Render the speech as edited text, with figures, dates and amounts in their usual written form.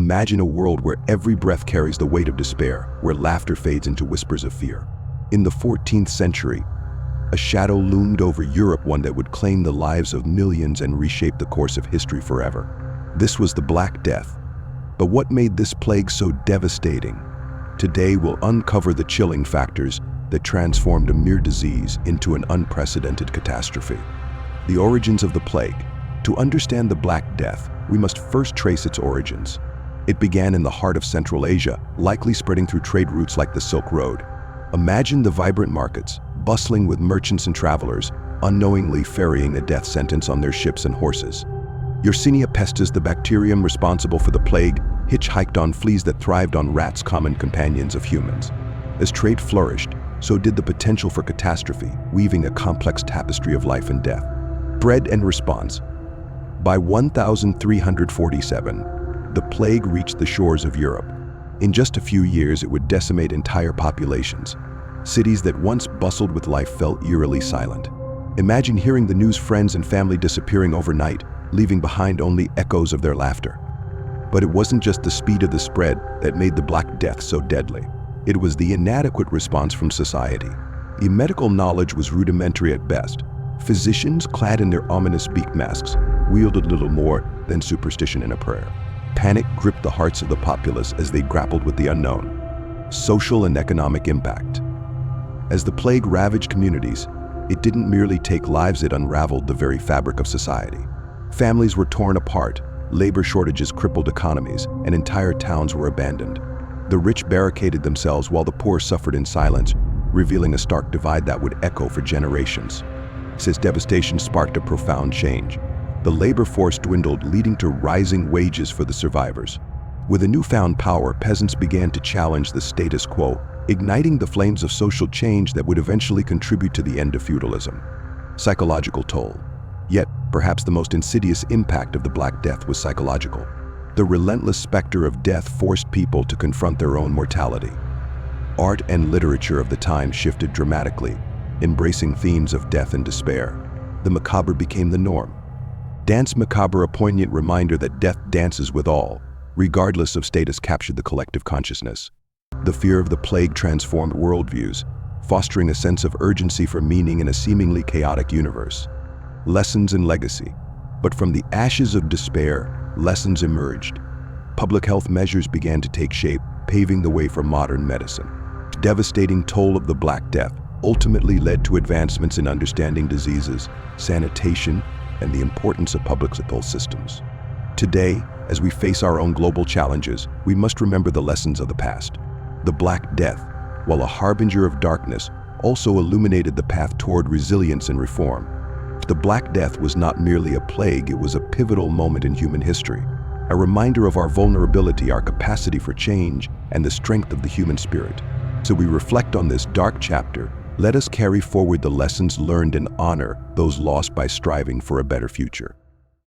Imagine a world where every breath carries the weight of despair, where laughter fades into whispers of fear. In the 14th century, a shadow loomed over Europe, one that would claim the lives of millions and reshape the course of history forever. This was the Black Death. But what made this plague so devastating? Today we'll uncover the chilling factors that transformed a mere disease into an unprecedented catastrophe. The origins of the plague. To understand the Black Death, we must first trace its origins. It began in the heart of Central Asia, likely spreading through trade routes like the Silk Road. Imagine the vibrant markets, bustling with merchants and travelers, unknowingly ferrying a death sentence on their ships and horses. Yersinia pestis, the bacterium responsible for the plague, hitchhiked on fleas that thrived on rats, common companions of humans. As trade flourished, so did the potential for catastrophe, weaving a complex tapestry of life and death. Spread and response. By 1347, the plague reached the shores of Europe. In just a few years, it would decimate entire populations. Cities that once bustled with life fell eerily silent. Imagine hearing the news, friends and family disappearing overnight, leaving behind only echoes of their laughter. But it wasn't just the speed of the spread that made the Black Death so deadly. It was the inadequate response from society. The medical knowledge was rudimentary at best. Physicians, clad in their ominous beak masks, wielded little more than superstition and a prayer. Panic gripped the hearts of the populace as they grappled with the unknown. Social and economic impact. As the plague ravaged communities, it didn't merely take lives, it unraveled the very fabric of society. Families were torn apart, labor shortages crippled economies, and entire towns were abandoned. The rich barricaded themselves while the poor suffered in silence, revealing a stark divide that would echo for generations. This devastation sparked a profound change. The labor force dwindled, leading to rising wages for the survivors. With a newfound power, peasants began to challenge the status quo, igniting the flames of social change that would eventually contribute to the end of feudalism. Psychological toll. Yet, perhaps the most insidious impact of the Black Death was psychological. The relentless specter of death forced people to confront their own mortality. Art and literature of the time shifted dramatically, embracing themes of death and despair. The macabre became the norm. Dance macabre, a poignant reminder that death dances with all, regardless of status, captured the collective consciousness. The fear of the plague transformed worldviews, fostering a sense of urgency for meaning in a seemingly chaotic universe. Lessons and legacy. But from the ashes of despair, lessons emerged. Public health measures began to take shape, paving the way for modern medicine. The devastating toll of the Black Death ultimately led to advancements in understanding diseases, sanitation, and the importance of public health systems. Today, as we face our own global challenges, we must remember the lessons of the past. The Black Death, while a harbinger of darkness, also illuminated the path toward resilience and reform. The Black Death was not merely a plague, it was a pivotal moment in human history, a reminder of our vulnerability, our capacity for change, and the strength of the human spirit. So we reflect on this dark chapter. Let us carry forward the lessons learned and honor those lost by striving for a better future.